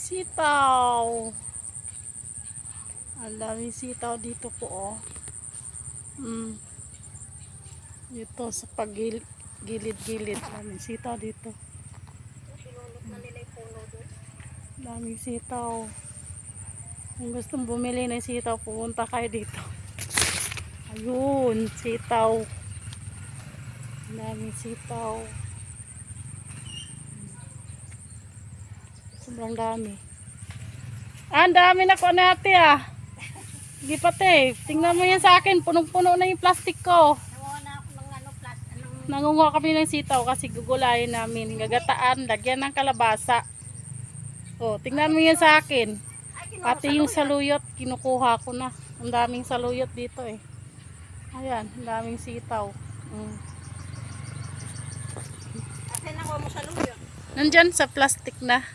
Sitaw. Ang daming sitaw dito po, oh. Dito sa gilid-gilid. Daming sitaw dito. Daming sitaw. Kung gustong bumili ng sitaw, pumunta kayo dito. Ayun, sitaw. Daming sitaw. Sobrang dami. Ang dami na ko natin, ah. Hindi pati. Tingnan mo yan sa akin. Punong-puno na yung plastic ko. Nangunguha kami ng sitaw kasi gugulayin namin. Gagataan, lagyan ng kalabasa. O, tingnan mo yan sa akin. Pati yung saluyot, kinukuha ko na. Ang daming saluyot dito eh. Ayan, ang daming sitaw. Kasi nakuha mo saluyot. Nandyan sa plastic na.